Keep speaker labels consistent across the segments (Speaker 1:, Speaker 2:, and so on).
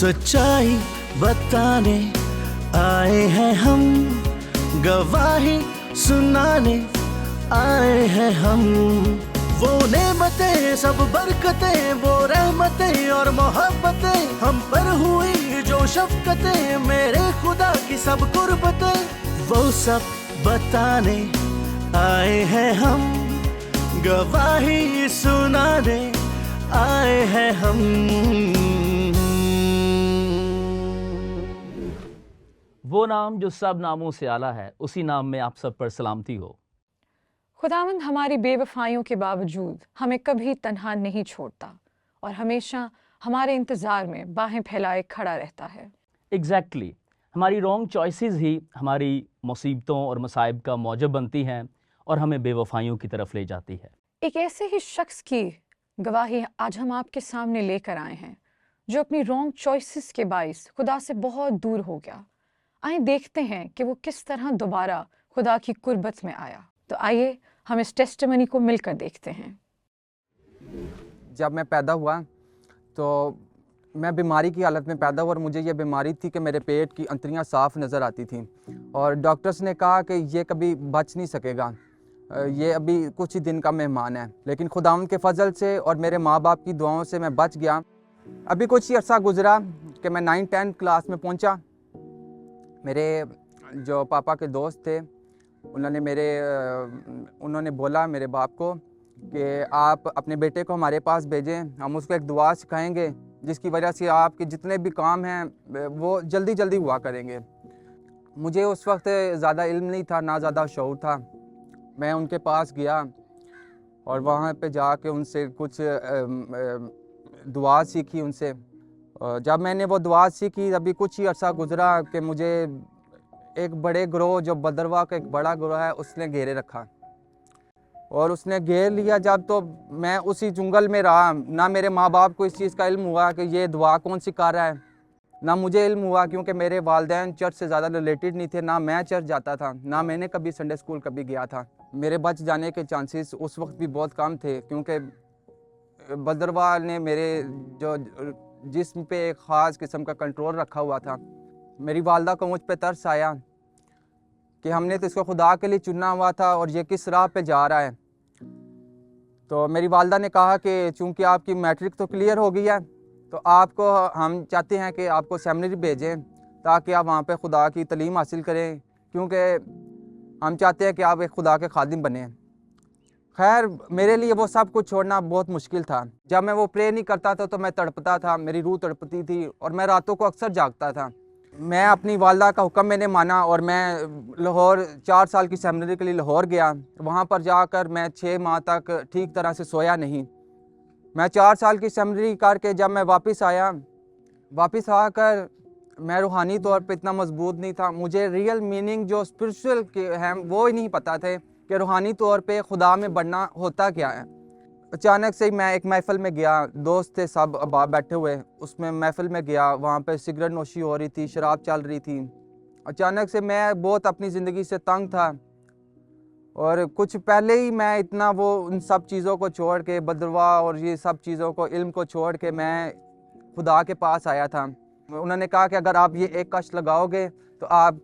Speaker 1: सच्चाई बताने आए हैं हम, गवाही सुनाने आए हैं हम। वो नेमतें सब बरकतें, वो रहमतें और मोहब्बतें हम पर हुई जो शफकतें, मेरे खुदा की सब कुर्बतें, वो सब बताने आए हैं हम, गवाही सुनाने आए हैं हम।
Speaker 2: वो नाम जो सब नामों से आला है, उसी नाम में आप सब पर सलामती हो।
Speaker 3: खुदावंद हमारी बेवफाइयों के बावजूद हमें कभी तन्हा नहीं छोड़ता और हमेशा हमारे इंतज़ार में बाहें फैलाए खड़ा रहता है।
Speaker 2: एग्जैक्टली हमारी रॉन्ग चॉइसेस ही हमारी मुसीबतों और मसाइब का मौजब बनती हैं और हमें बेवफाइयों की तरफ ले जाती है।
Speaker 3: एक ऐसे ही शख्स की गवाही आज हम आपके सामने लेकर आए हैं जो अपनी रॉन्ग चॉइसेस के बाइस खुदा से बहुत दूर हो गया। आइए देखते हैं कि वो किस तरह दोबारा खुदा की कुर्बत में आया। तो आइए हम इस टेस्टिमनी को मिलकर देखते हैं।
Speaker 4: जब मैं पैदा हुआ तो मैं बीमारी की हालत में पैदा हुआ और मुझे ये बीमारी थी कि मेरे पेट की अंतड़ियाँ साफ़ नज़र आती थीं और डॉक्टर्स ने कहा कि ये कभी बच नहीं सकेगा, ये अभी कुछ ही दिन का मेहमान है। लेकिन खुदावंद के फजल से और मेरे माँ बाप की दुआओं से मैं बच गया। अभी कुछ ही अर्सा गुजरा कि मैं 9-10 क्लास में पहुँचा। मेरे जो पापा के दोस्त थे उन्होंने बोला मेरे बाप को कि आप अपने बेटे को हमारे पास भेजें, हम उसको एक दुआ सिखाएंगे जिसकी वजह से आपके जितने भी काम हैं वो जल्दी जल्दी हुआ करेंगे। मुझे उस वक्त ज़्यादा इल्म नहीं था, ना ज़्यादा शऊर था। मैं उनके पास गया और वहाँ पे जाके उनसे कुछ दुआ सीखी उनसे। जब मैंने वो दुआ सीखी अभी कुछ ही अर्सा गुजरा कि मुझे एक बड़े ग्रोह, जो बदरवा का एक बड़ा ग्रोह है, उसने घेरे रखा और उसने घेर लिया जब, तो मैं उसी जंगल में रहा। ना मेरे माँ बाप को इस चीज़ का इल्म हुआ कि ये दुआ कौन सिखा रहा है, ना मुझे इल्म हुआ क्योंकि मेरे वालिदैन चर्च से ज़्यादा रिलेटेड नहीं थे। ना मैं चर्च जाता था, ना मैंने कभी संडे स्कूल कभी गया था। मेरे बच जाने के चांसेस उस वक्त भी बहुत कम थे क्योंकि बदरवा ने मेरे जो जिस्म पे एक ख़ास किस्म का कंट्रोल रखा हुआ था। मेरी वालदा को मुझ पे तरस आया कि हमने तो इसको खुदा के लिए चुना हुआ था और ये किस राह पे जा रहा है। तो मेरी वालदा ने कहा कि चूँकि आपकी मैट्रिक तो क्लियर हो गई है तो आपको हम चाहते हैं कि आपको सेमिनरी भेजें ताकि आप वहाँ पे खुदा की तालीम हासिल करें, क्योंकि हम चाहते हैं कि आप एक खुदा के खादिम बने। खैर मेरे लिए वो सब कुछ छोड़ना बहुत मुश्किल था। जब मैं वो प्रे नहीं करता था तो मैं तड़पता था, मेरी रूह तड़पती थी और मैं रातों को अक्सर जागता था। मैं अपनी वालदा का हुक्म मैंने माना और मैं लाहौर 4 साल की सेमिनरी के लिए लाहौर गया। वहाँ पर जाकर मैं 6 माह तक ठीक तरह से सोया नहीं। मैं 4 साल की सेमिनरी करके जब मैं वापस आकर मैं रूहानी तौर पे इतना मजबूत नहीं था। मुझे रियल मीनिंग जो स्पिरिचुअल के हैं वो ही नहीं पता थे कि रूहानी तौर पे खुदा में बढ़ना होता क्या है। अचानक से ही मैं एक महफ़िल में गया, दोस्त थे सब अहबाब बैठे हुए, उसमें महफ़िल में गया। वहाँ पे सिगरेट नोशी हो रही थी, शराब चल रही थी। अचानक से मैं बहुत अपनी ज़िंदगी से तंग था और कुछ पहले ही मैं इतना वो उन सब चीज़ों को छोड़ के, बदरवा और ये सब चीज़ों को, इल्म को छोड़ के मैं खुदा के पास आया था। उन्होंने कहा कि अगर आप ये एक कश लगाओगे तो आप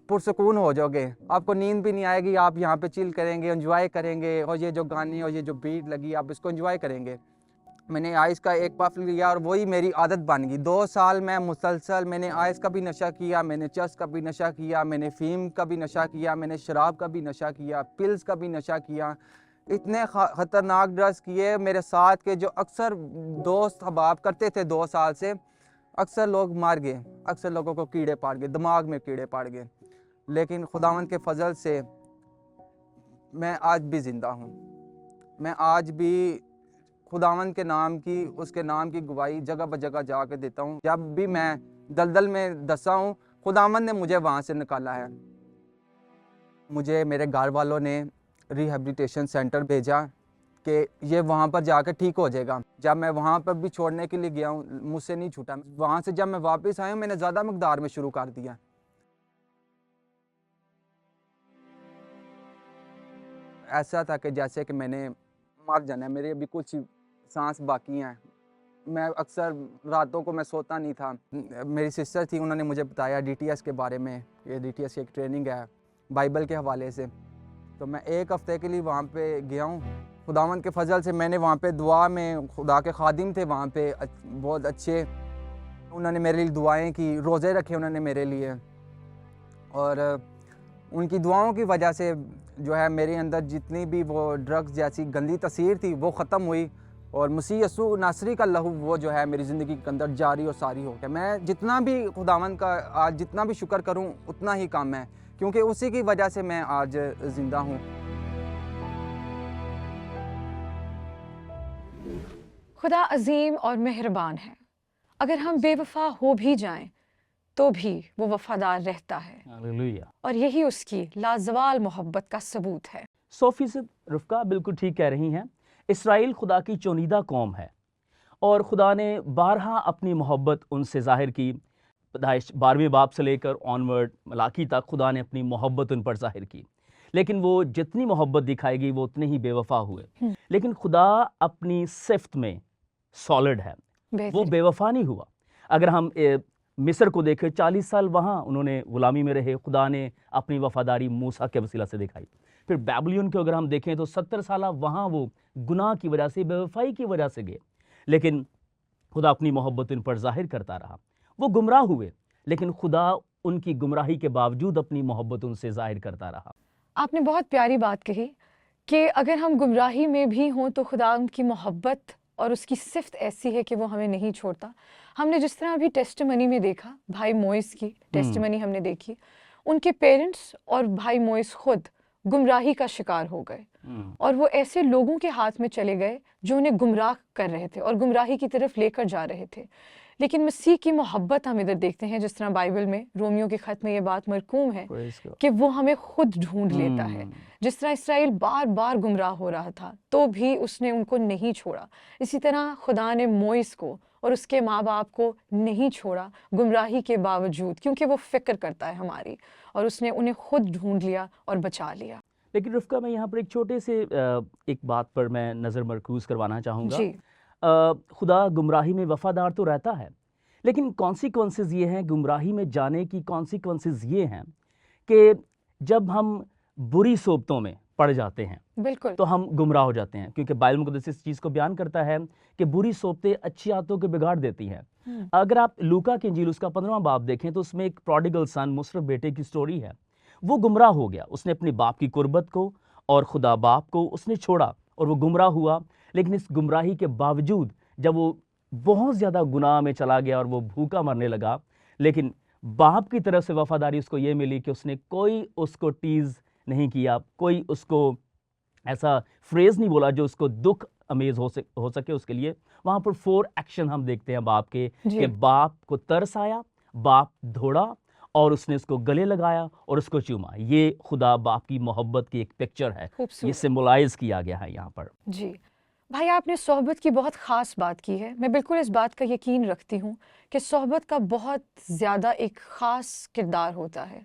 Speaker 4: पुरसकून हो जाओगे, आपको नींद भी नहीं आएगी, आप यहाँ पे चिल करेंगे, एंजॉय करेंगे और ये जो गाने और ये जो बीट लगी आप इसको एंजॉय करेंगे। मैंने आइस का एक पफ लिया और वही मेरी आदत बन गई। 2 साल मैं मुसलसल मैंने आइस का भी नशा किया, मैंने चरस का भी नशा किया, मैंने फ़ीम का भी नशा किया, मैंने शराब का भी नशा किया, पिल्स का भी नशा किया। इतने ख़तरनाक ड्रग्स किए। मेरे साथ के जो अक्सर दोस्त अहबाब करते थे 2 साल से, अक्सर लोग मार गए, अक्सर लोगों को कीड़े पड़ गए, दिमाग में कीड़े पड़ गए। लेकिन खुदावंद के फजल से मैं आज भी ज़िंदा हूँ। मैं आज भी खुदावंद के नाम की, उसके नाम की गवाही जगह ब जगह जा के देता हूँ। जब भी मैं दलदल में धंसा हूँ, खुदावंद ने मुझे वहाँ से निकाला है। मुझे मेरे घर वालों ने रिहैबिलिटेशन सेंटर भेजा कि ये वहाँ पर जाकर ठीक हो जाएगा। जब मैं वहाँ पर भी छोड़ने के लिए गया हूँ, मुझसे नहीं छूटा। वहाँ से जब मैं वापस आया हूँ, मैंने ज़्यादा मकदार में शुरू कर दिया। ऐसा था कि जैसे कि मैंने मर जाना है, मेरे अभी कुछ सांस बाकी हैं। میں اکثر راتوں کو میں سوتا نہیں تھا. میری سسٹر تھی, انہوں نے مجھے بتایا DTS کے بارے میں, یہ DTS کی ایک ٹریننگ ہے بائبل کے حوالے سے. تو میں 1 ہفتے کے لیے وہاں پہ گیا ہوں. خداوند کے فضل سے میں نے وہاں پہ دعا میں, خدا کے خادم تھے وہاں پہ بہت اچھے, انہوں نے میرے لیے دعائیں کی, روزے رکھے انہوں نے میرے لیے, اور ان کی دعاؤں کی وجہ سے جو ہے میرے اندر جتنی بھی وہ ڈرگز جیسی گندی تاثیر تھی وہ ختم ہوئی, اور مسیح یسوع ناصری کا لہو وہ جو ہے میری زندگی کے اندر جاری اور ساری ہو گیا. میں جتنا بھی خداوند کا آج جتنا بھی شکر کروں اتنا ہی کم ہے, کیونکہ اسی کی وجہ سے میں آج زندہ ہوں.
Speaker 3: خدا عظیم اور مہربان ہے. اگر ہم بے وفا ہو بھی جائیں تو بھی وہ وفادار رہتا ہے,
Speaker 2: ہاللیلویہ.
Speaker 3: اور یہی اس کی لازوال محبت کا ثبوت ہے.
Speaker 2: 100% رفقہ بالکل ٹھیک کہہ رہی ہیں. اسرائیل خدا کی چنیدہ قوم ہے, اور خدا نے بارہا اپنی محبت ان سے ظاہر کی. پیدائش 12ویں باب سے لے کر آنورڈ ملاکی تک خدا نے اپنی محبت ان پر ظاہر کی, لیکن وہ جتنی محبت دکھائے گی وہ اتنے ہی بے وفا ہوئے. لیکن خدا اپنی صفت میں سالڈ ہے, وہ بے وفا نہیں ہوا. اگر ہم مصر کو دیکھیں, 40 سال وہاں انہوں نے غلامی میں رہے, خدا نے اپنی وفاداری موسیٰ کے وسیلہ سے دکھائی. پھر بیبلین کو اگر ہم دیکھیں تو 70 سالہ وہاں وہ گناہ کی وجہ سے, بے وفائی کی وجہ سے گئے, لیکن خدا اپنی محبت ان پر ظاہر کرتا رہا. وہ گمراہ ہوئے, لیکن خدا ان کی گمراہی کے باوجود اپنی محبت ان سے ظاہر کرتا رہا.
Speaker 3: آپ نے بہت پیاری بات کہی کہ اگر ہم گمراہی میں بھی ہوں تو خدا ان کی محبت اور اس کی صفت ایسی ہے کہ وہ ہمیں نہیں چھوڑتا. ہم نے جس طرح ابھی ٹیسٹیمنی میں دیکھا, بھائی موئس کی ٹیسٹیمنی ہم نے دیکھی, ان کے پیرنٹس اور بھائی موئس خود گمراہی کا شکار ہو گئے, اور وہ ایسے لوگوں کے ہاتھ میں چلے گئے جو انہیں گمراہ کر رہے تھے اور گمراہی کی طرف لے کر جا رہے تھے. لیکن مسیح کی محبت ہم ادھر دیکھتے ہیں, جس طرح بائبل میں رومیو کے خط میں یہ بات مرقوم ہے کہ وہ ہمیں خود ڈھونڈ لیتا ہے. جس طرح اسرائیل بار بار گمراہ ہو رہا تھا تو بھی اس نے ان کو نہیں چھوڑا, اسی طرح خدا نے موئس کو اور اس کے ماں باپ کو نہیں چھوڑا گمراہی کے باوجود, کیونکہ وہ فکر کرتا ہے ہماری, اور اس نے انہیں خود ڈھونڈ لیا اور بچا لیا.
Speaker 2: لیکن رفقہ میں یہاں پر ایک چھوٹے سے ایک بات پر میں نظر مرکوز کروانا چاہوں گا.
Speaker 3: جی.
Speaker 2: خدا گمراہی میں وفادار تو رہتا ہے, لیکن کانسیکوینسز یہ ہیں, گمراہی میں جانے کی کانسیکوینسز یہ ہیں کہ جب ہم بری صحبتوں میں پڑ جاتے ہیں
Speaker 3: بالکل
Speaker 2: تو ہم گمراہ ہو جاتے ہیں, کیونکہ بائبل مقدس اس چیز کو بیان کرتا ہے کہ بری صحبتیں اچھی عادتوں کو بگاڑ دیتی ہیں. اگر آپ لوکا کی انجیل اس کا 15واں باب دیکھیں تو اس میں ایک پروڈیگل سن, مصرف بیٹے کی سٹوری ہے. وہ گمراہ ہو گیا, اس نے اپنے باپ کی قربت کو اور خدا باپ کو اس نے چھوڑا اور وہ گمراہ ہوا. لیکن اس گمراہی کے باوجود جب وہ بہت زیادہ گناہ میں چلا گیا اور وہ بھوکا مرنے لگا, لیکن باپ کی طرف سے وفاداری اس کو یہ ملی کہ اس نے کوئی اس کو ٹیز نہیں کیا, کوئی اس کو ایسا فریز نہیں بولا جو اس کو دکھ امیز ہو سکے اس کے لیے. وہاں پر 4 ایکشن ہم دیکھتے ہیں باپ کے, کہ باپ کو ترس آیا, باپ دھوڑا اور اس نے اس کو گلے لگایا اور اس کو چوما. یہ خدا باپ کی محبت کی ایک پکچر ہے, یہ سمبولائز کیا گیا ہے یہاں پر.
Speaker 3: جی بھائی, آپ نے صحبت کی بہت خاص بات کی ہے. میں بالکل اس بات کا یقین رکھتی ہوں کہ صحبت کا بہت زیادہ ایک خاص کردار ہوتا ہے.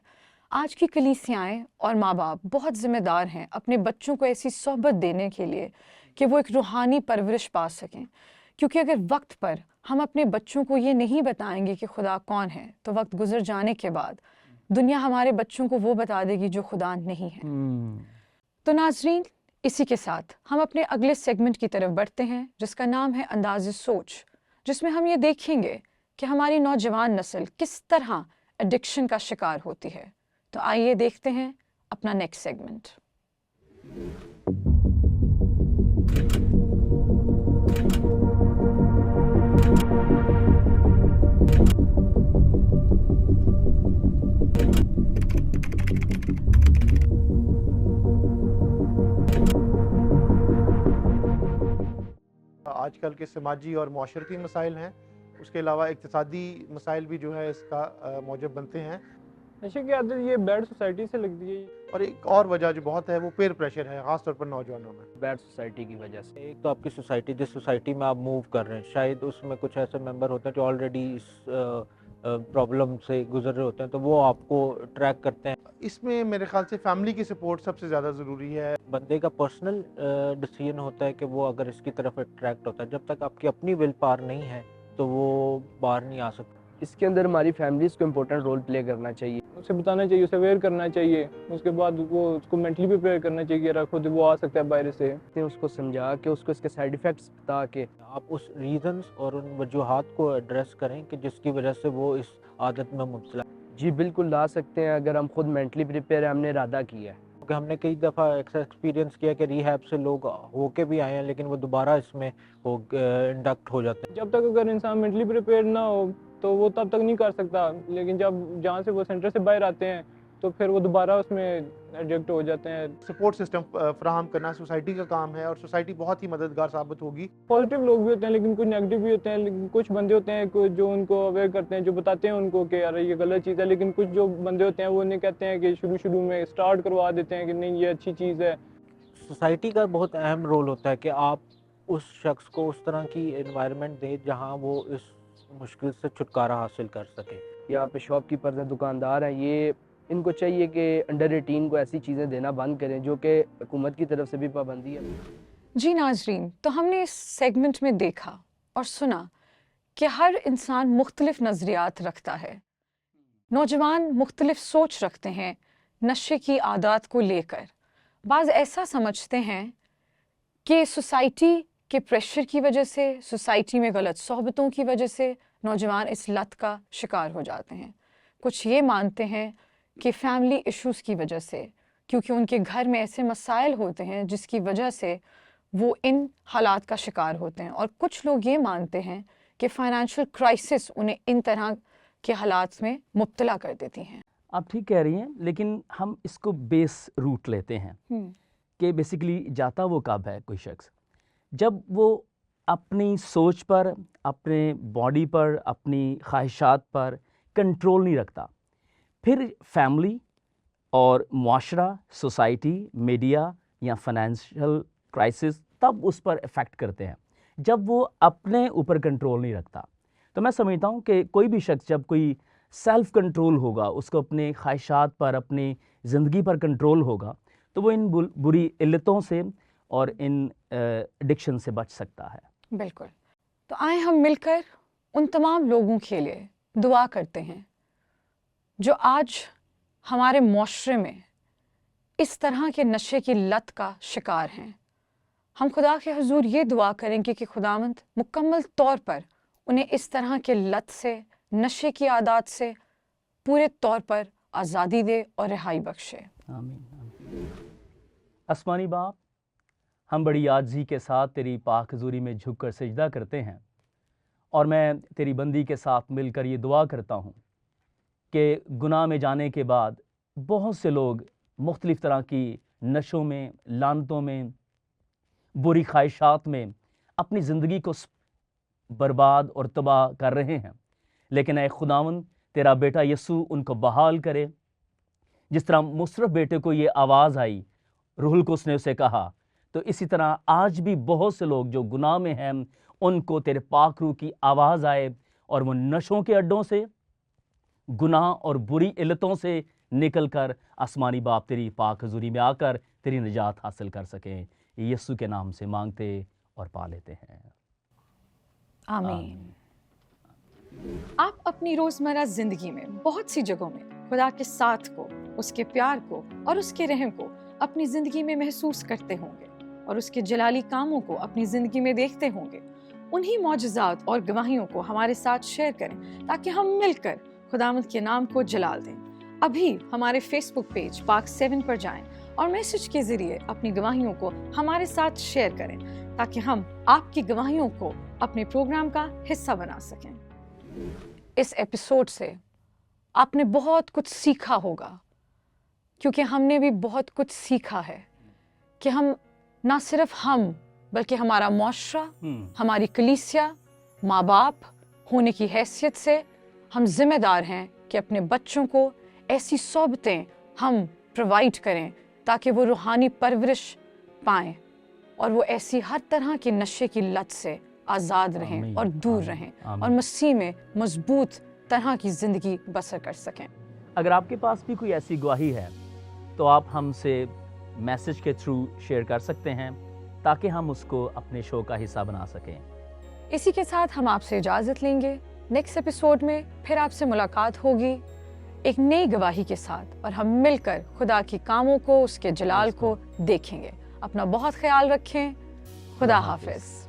Speaker 3: آج کی کلیسیائیں اور ماں باپ بہت ذمہ دار ہیں اپنے بچوں کو ایسی صحبت دینے کے لیے کہ وہ ایک روحانی پرورش پا سکیں, کیونکہ اگر وقت پر ہم اپنے بچوں کو یہ نہیں بتائیں گے کہ خدا کون ہے تو وقت گزر جانے کے بعد دنیا ہمارے بچوں کو وہ بتا دے گی جو خدا نہیں ہے. تو ناظرین, اسی کے ساتھ ہم اپنے اگلے سیگمنٹ کی طرف بڑھتے ہیں جس کا نام ہے انداز سوچ, جس میں ہم یہ دیکھیں گے کہ ہماری نوجوان نسل کس طرح ایڈکشن کا شکار ہوتی ہے. تو آئیے دیکھتے ہیں اپنا نیکسٹ سیگمنٹ.
Speaker 5: آج کل کے سماجی اور معاشرتی مسائل ہیں, اس کے علاوہ اقتصادی مسائل بھی جو ہے اس کا موجب بنتے ہیں.
Speaker 6: نشے کی عادت یہ بیڈ سوسائٹی سے لگتی ہے,
Speaker 5: اور ایک اور وجہ جو بہت ہے وہ پیر پریشر ہے, خاص طور پر نوجوانوں میں.
Speaker 6: بیڈ سوسائٹی کی وجہ سے. ایک تو آپ کی سوسائٹی, جس سوسائٹی میں آپ موو کر رہے ہیں, شاید اس میں کچھ ایسے ممبر ہوتے ہیں جو آلریڈی اس प्रॉब्लम से गुजर रहे होते हैं तो वो आपको ट्रैक करते हैं।
Speaker 5: इसमें मेरे ख्याल से फैमिली की सपोर्ट सबसे ज़्यादा ज़रूरी है।
Speaker 6: बंदे का पर्सनल डिसीजन होता है कि वो अगर इसकी तरफ अट्रैक्ट होता है, जब तक आपकी अपनी विल पावर नहीं है तो वो बाहर नहीं आ सकता।
Speaker 7: इसके अंदर हमारी फैमिलीज को इम्पोर्टेंट रोल प्ले करना चाहिए।
Speaker 6: उसे बताना चाहिए, उसे अवेयर करना चाहिए, उसके बाद वो उसको मेंटली प्रिपेयर करना चाहिए कि यार खुद वो आ सकता है बाहर से।
Speaker 7: उसको समझा के उसको इसके साइड इफ़ेक्ट्स बता के
Speaker 6: आप उस रीजंस और उन वजूहात को एड्रेस करें कि जिसकी वजह से वो इस आदत में मुब्तला।
Speaker 7: जी बिल्कुल ला सकते हैं अगर हम खुद मेंटली प्रिपेयर है, हमने इरादा किया है।
Speaker 6: क्योंकि हमने कई दफ़ा एक्सपीरियंस किया कि रिहैब से लोग होके भी आए हैं लेकिन वो दोबारा इसमें वो इंडक्ट हो जाते हैं। जब तक अगर इंसान मेंटली प्रिपेयर ना हो तो वो तब तक नहीं कर सकता, लेकिन जब जहाँ से वो सेंटर से बाहर आते हैं तो फिर वो दोबारा उसमें एडिक्ट हो जाते हैं।
Speaker 5: सपोर्ट सिस्टम फराहम करना सोसाइटी का काम है और सोसाइटी बहुत ही मददगार साबित होगी।
Speaker 6: पॉजिटिव लोग भी होते हैं लेकिन कुछ नेगेटिव भी होते हैं, लेकिन कुछ बंदे होते हैं जो उनको अवेयर करते हैं, जो बताते हैं उनको कि यार ये गलत चीज़ है। लेकिन कुछ जो बंदे होते हैं वो उन्हें कहते हैं कि शुरू में स्टार्ट करवा देते हैं कि नहीं ये अच्छी चीज़ है। सोसाइटी का बहुत अहम रोल होता है कि आप उस शख्स को उस तरह की एनवायरनमेंट दें जहाँ वो इस मुश्किल से छुटकारा हासिल कर सके।
Speaker 7: यहाँ पे शॉपकीपर्स हैं, दुकानदार हैं, ये इनको चाहिए कि अंडर 18 को ऐसी चीज़ें देना बंद करें जो कि हुकूमत की तरफ से भी पाबंदी है।
Speaker 3: जी नाजरीन, तो हमने इस सेगमेंट में देखा और सुना कि हर इंसान मुख्तलिफ नज़रियात रखता है। नौजवान मुख्तलिफ सोच रखते हैं नशे की आदत को लेकर। बाज़ ऐसा समझते हैं कि सोसाइटी के प्रेशर की वजह से, सोसाइटी में गलत सोहबतों की वजह से नौजवान इस लत का शिकार हो जाते हैं। कुछ ये मानते हैं कि फैमिली इश्यूज़ की वजह से, क्योंकि उनके घर में ऐसे मसाइल होते हैं जिसकी वजह से वो इन हालात का शिकार होते हैं। और कुछ लोग ये मानते हैं कि फाइनेंशियल क्राइसिस उन्हें इन तरह के हालात में मुब्तला कर देती हैं।
Speaker 2: आप ठीक कह रही हैं, लेकिन हम इसको बेस रूट लेते हैं कि बेसिकली जाता वो कब है कोई शख्स जब वो अपनी सोच पर, अपने बॉडी पर, अपनी ख्वाहिशात पर कंट्रोल नहीं रखता। फिर फैमिली और मुआशरा, सोसाइटी, मीडिया या फाइनेंशियल क्राइसिस तब उस पर इफ़ेक्ट करते हैं जब वो अपने ऊपर कंट्रोल नहीं रखता। तो मैं समझता हूँ कि कोई भी शख्स जब कोई सेल्फ़ कंट्रोल होगा, उसको अपने ख्वाहिशात पर, अपनी ज़िंदगी पर कंट्रोल होगा, तो वो इन बुरी इल्लतों से और इन एडिक्शन से बच सकता है।
Speaker 3: बिल्कुल। तो आए हम मिलकर उन तमाम लोगों के लिए दुआ करते हैं जो आज हमारे मुआशरे में इस तरह के नशे की लत का शिकार हैं। हम खुदा के हुजूर ये दुआ करेंगे कि खुदावंद मुकम्मल तौर पर उन्हें इस तरह के लत से, नशे की आदत से पूरे तौर पर आज़ादी दे और रिहाई बख्शे।
Speaker 2: आमीन। आसमानी बाप, हम बड़ी आजिज़ी के साथ तेरी पाक हुजूरी में झुक कर सजदा करते हैं और मैं तेरी बंदी के साथ मिलकर ये दुआ करता हूँ कि गुनाह में जाने के बाद बहुत से लोग मुख्तलिफ़ तरह की नशों में, लानतों में, बुरी ख्वाहिशात में अपनी ज़िंदगी को बर्बाद और तबाह कर रहे हैं। लेकिन ऐ खुदावंद, तेरा बेटा यसू उनको बहाल करे। जिस तरह मुशर्रफ बेटे को ये आवाज़ आई, रूहुल कुद्स ने उसे कहा, तो इसी तरह आज भी बहुत से लोग जो गुनाह में हैं उनको तेरे पाक रूह की आवाज़ आए और वो नशों के अड्डों से, गुनाह और बुरी इल्लतों से निकल कर आसमानी बाप तेरी पाक हुजूरी में आकर तेरी निजात हासिल कर सकें। यीशु के नाम से मांगते और पा लेते हैं,
Speaker 3: आमीन। आप अपनी रोज़मर्रा ज़िंदगी में बहुत सी जगहों में खुदा के साथ को, उसके प्यार को और उसके रहम को अपनी ज़िंदगी में महसूस करते होंगे और उसके जलाली कामों को अपनी ज़िंदगी में देखते होंगे। उन्हीं मौजज़ात और गवाहियों को हमारे साथ शेयर करें ताकि हम मिलकर खुदावंद के नाम को जलाल दें। अभी हमारे फेसबुक पेज पाक 7 पर जाएं और मैसेज के ज़रिए अपनी गवाहियों को हमारे साथ शेयर करें ताकि हम आपकी गवाहियों को अपने प्रोग्राम का हिस्सा बना सकें। इस एपिसोड से आपने बहुत कुछ सीखा होगा, क्योंकि हमने भी बहुत कुछ सीखा है कि हम ना सिर्फ हम बल्कि हमारा मुआशरा, हमारी कलीसिया, माँ बाप होने की हैसियत से हम जिम्मेदार हैं कि अपने बच्चों को ऐसी सोबतें हम प्रोवाइड करें ताकि वो रूहानी परवरिश पाएं और वो ऐसी हर तरह की नशे की लत से आज़ाद रहें और दूर रहें और मसीह में मजबूत तरह की ज़िंदगी बसर कर सकें।
Speaker 2: अगर आपके पास भी कोई ऐसी गवाही है तो आप हमसे मैसेज के थ्रू शेयर कर सकते हैं ताकि हम उसको अपने शो का हिस्सा बना सकें।
Speaker 3: इसी के साथ हम आपसे इजाज़त लेंगे। नेक्स्ट एपिसोड में फिर आपसे मुलाकात होगी एक नई गवाही के साथ, और हम मिलकर खुदा के कामों को, उसके जलाल को देखेंगे। अपना बहुत ख्याल रखें। खुदा हाफिज़।